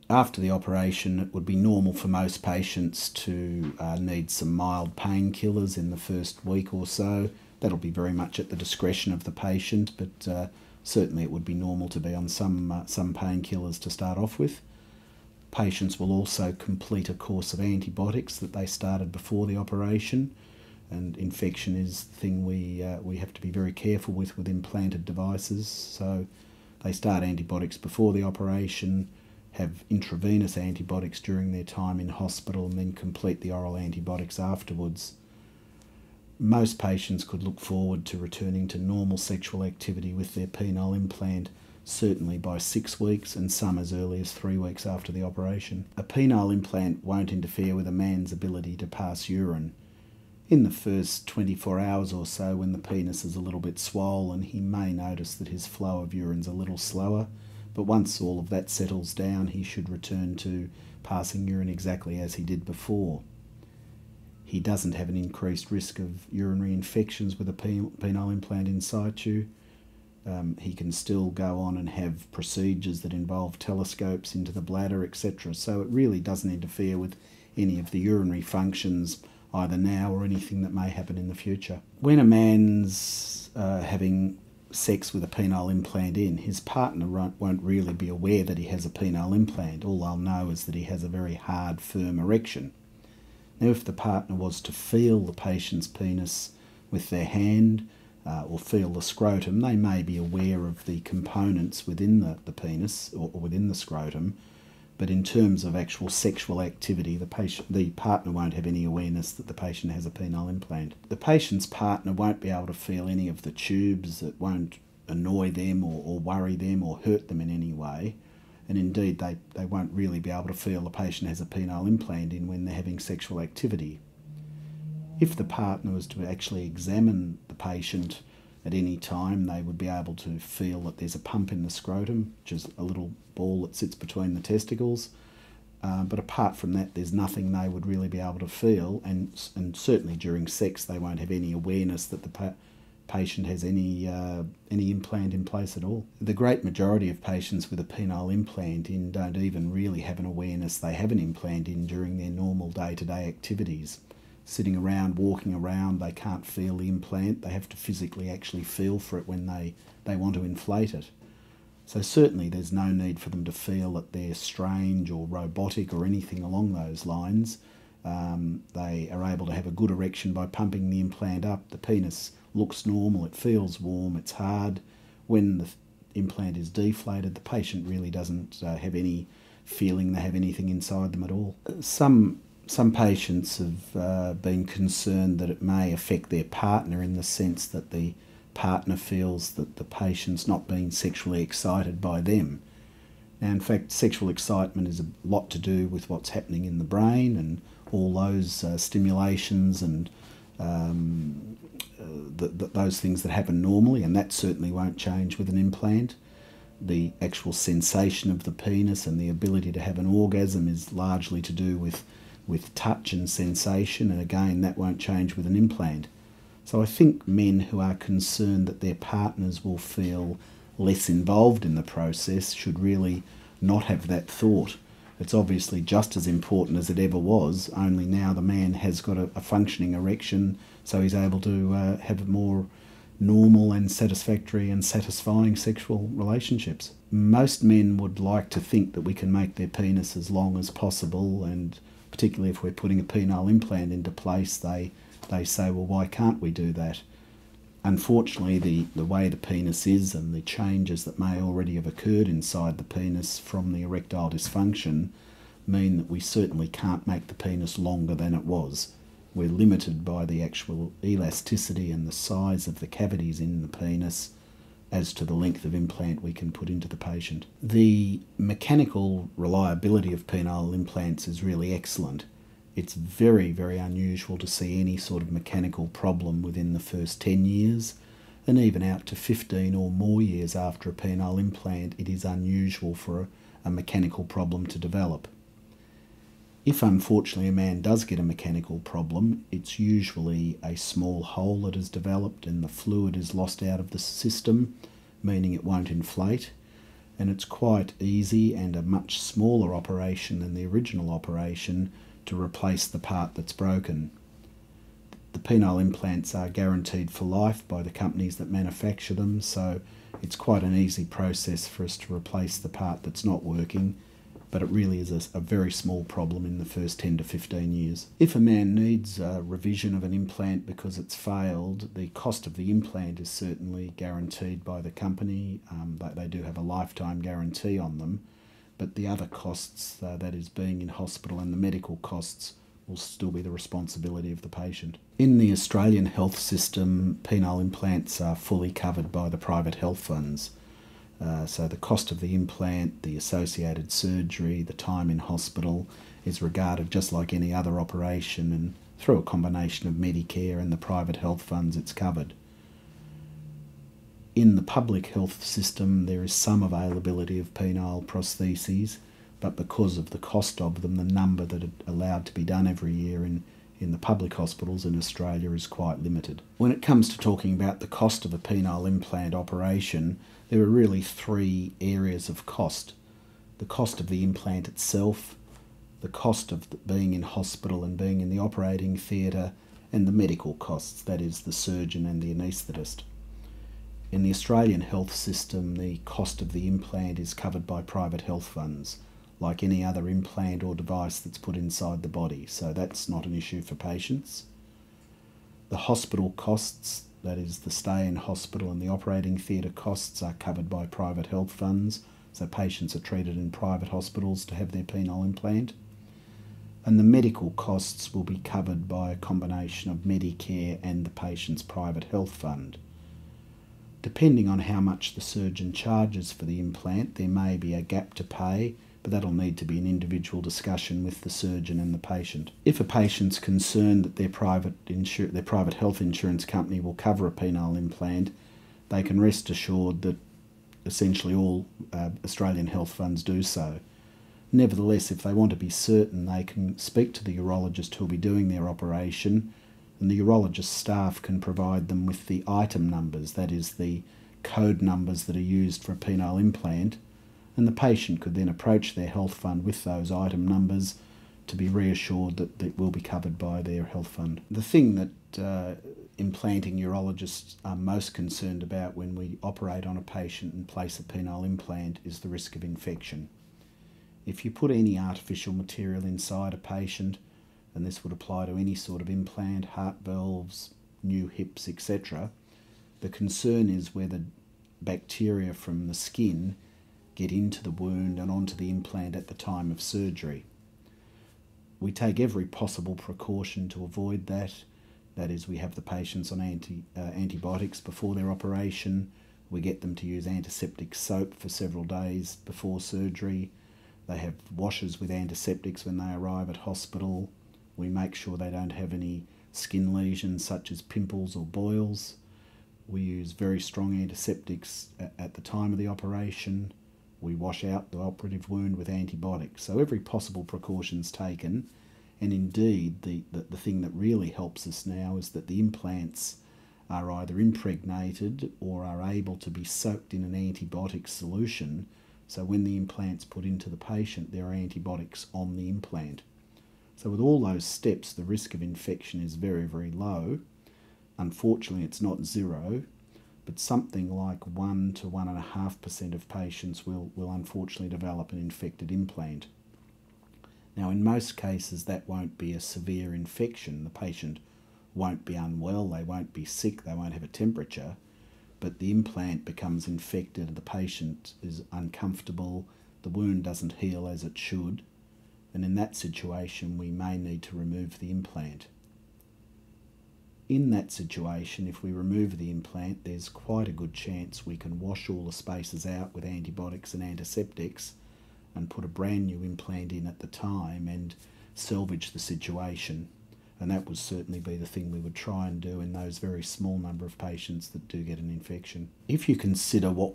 After the operation, it would be normal for most patients to need some mild painkillers in the first week or so. That'll be very much at the discretion of the patient, but certainly it would be normal to be on some painkillers to start off with. Patients will also complete a course of antibiotics that they started before the operation, and infection is the thing we have to be very careful with implanted devices. So they start antibiotics before the operation, have intravenous antibiotics during their time in hospital, and then complete the oral antibiotics afterwards. Most patients could look forward to returning to normal sexual activity with their penile implant certainly by 6 weeks, and some as early as 3 weeks after the operation. A penile implant won't interfere with a man's ability to pass urine. In the first 24 hours or so, when the penis is a little bit swollen, he may notice that his flow of urine's a little slower, but once all of that settles down, he should return to passing urine exactly as he did before. He doesn't have an increased risk of urinary infections with a penile implant in situ. He can still go on and have procedures that involve telescopes into the bladder, etc. So it really doesn't interfere with any of the urinary functions either now or anything that may happen in the future. When a man's having sex with a penile implant in, his partner won't really be aware that he has a penile implant. All they'll know is that he has a very hard, firm erection. Now, if the partner was to feel the patient's penis with their hand or feel the scrotum, they may be aware of the components within the penis or within the scrotum, but in terms of actual sexual activity, the partner won't have any awareness that the patient has a penile implant. The patient's partner won't be able to feel any of the tubes. That won't annoy them or worry them or hurt them in any way. And indeed, they won't really be able to feel the patient has a penile implant in when they're having sexual activity. If the partner was to actually examine the patient at any time, they would be able to feel that there's a pump in the scrotum, which is a little ball that sits between the testicles. But apart from that, there's nothing they would really be able to feel, and certainly during sex, they won't have any awareness that the patient has any implant in place at all. The great majority of patients with a penile implant in don't even really have an awareness they have an implant in during their normal day-to-day activities. Sitting around, walking around, they can't feel the implant. They have to physically actually feel for it when they want to inflate it. So certainly there's no need for them to feel that they're strange or robotic or anything along those lines. They are able to have a good erection by pumping the implant up. The penis looks normal, it feels warm, it's hard. When the implant is deflated, the patient really doesn't have any feeling they have anything inside them at all. Some patients have been concerned that it may affect their partner in the sense that the partner feels that the patient's not being sexually excited by them. Now, in fact, sexual excitement is a lot to do with what's happening in the brain and all those stimulations and those things that happen normally, and that certainly won't change with an implant. The actual sensation of the penis and the ability to have an orgasm is largely to do with touch and sensation, and again, that won't change with an implant. So I think men who are concerned that their partners will feel less involved in the process should really not have that thought. It's obviously just as important as it ever was, only now the man has got a functioning erection, so he's able to have more normal and satisfactory and satisfying sexual relationships. Most men would like to think that we can make their penis as long as possible, and particularly if we're putting a penile implant into place, they say, well, why can't we do that? Unfortunately, the way the penis is and the changes that may already have occurred inside the penis from the erectile dysfunction mean that we certainly can't make the penis longer than it was. We're limited by the actual elasticity and the size of the cavities in the penis as to the length of implant we can put into the patient. The mechanical reliability of penile implants is really excellent. It's very, very unusual to see any sort of mechanical problem within the first 10 years, and even out to 15 or more years after a penile implant, it is unusual for a mechanical problem to develop. If unfortunately a man does get a mechanical problem, it's usually a small hole that has developed and the fluid is lost out of the system, meaning it won't inflate. and it's quite easy and a much smaller operation than the original operation to replace the part that's broken. The penile implants are guaranteed for life by the companies that manufacture them, so it's quite an easy process for us to replace the part that's not working, but it really is a very small problem in the first 10 to 15 years. If a man needs a revision of an implant because it's failed, the cost of the implant is certainly guaranteed by the company, but they do have a lifetime guarantee on them, but the other costs, that is being in hospital and the medical costs, will still be the responsibility of the patient. In the Australian health system, penile implants are fully covered by the private health funds. So the cost of the implant, the associated surgery, the time in hospital is regarded just like any other operation, and through a combination of Medicare and the private health funds it's covered. In the public health system there is some availability of penile prostheses, but because of the cost of them, the number that are allowed to be done every year in the public hospitals in Australia is quite limited. When it comes to talking about the cost of a penile implant operation, there are really three areas of cost. The cost of the implant itself, the cost of being in hospital and being in the operating theatre, and the medical costs, that is the surgeon and the anaesthetist. In the Australian health system, the cost of the implant is covered by private health funds, like any other implant or device that's put inside the body, so that's not an issue for patients. The hospital costs, that is the stay in hospital and the operating theatre costs, are covered by private health funds, so patients are treated in private hospitals to have their penile implant. And the medical costs will be covered by a combination of Medicare and the patient's private health fund. Depending on how much the surgeon charges for the implant, there may be a gap to pay, but that'll need to be an individual discussion with the surgeon and the patient. If a patient's concerned that their private health insurance company will cover a penile implant, they can rest assured that essentially all Australian health funds do so. Nevertheless, if they want to be certain, they can speak to the urologist who'll be doing their operation, and the urologist staff can provide them with the item numbers, that is the code numbers that are used for a penile implant, and the patient could then approach their health fund with those item numbers to be reassured that it will be covered by their health fund. The thing that implanting urologists are most concerned about when we operate on a patient and place a penile implant is the risk of infection. If you put any artificial material inside a patient, and this would apply to any sort of implant, heart valves, new hips, etc., the concern is whether bacteria from the skin get into the wound and onto the implant at the time of surgery. We take every possible precaution to avoid that. That is, we have the patients on antibiotics before their operation. We get them to use antiseptic soap for several days before surgery. They have washes with antiseptics when they arrive at hospital. We make sure they don't have any skin lesions such as pimples or boils. We use very strong antiseptics at the time of the operation. We wash out the operative wound with antibiotics. So every possible precaution is taken, and indeed the thing that really helps us now is that the implants are either impregnated or are able to be soaked in an antibiotic solution, so when the implant's put into the patient there are antibiotics on the implant. So with all those steps the risk of infection is very, very low. Unfortunately it's not zero, but something like 1 to 1.5% of patients will unfortunately develop an infected implant. Now in most cases that won't be a severe infection. The patient won't be unwell, they won't be sick, they won't have a temperature, but the implant becomes infected, the patient is uncomfortable, the wound doesn't heal as it should, and in that situation we may need to remove the implant. In that situation, if we remove the implant, there's quite a good chance we can wash all the spaces out with antibiotics and antiseptics and put a brand new implant in at the time and salvage the situation. And that would certainly be the thing we would try and do in those very small number of patients that do get an infection. If you consider what we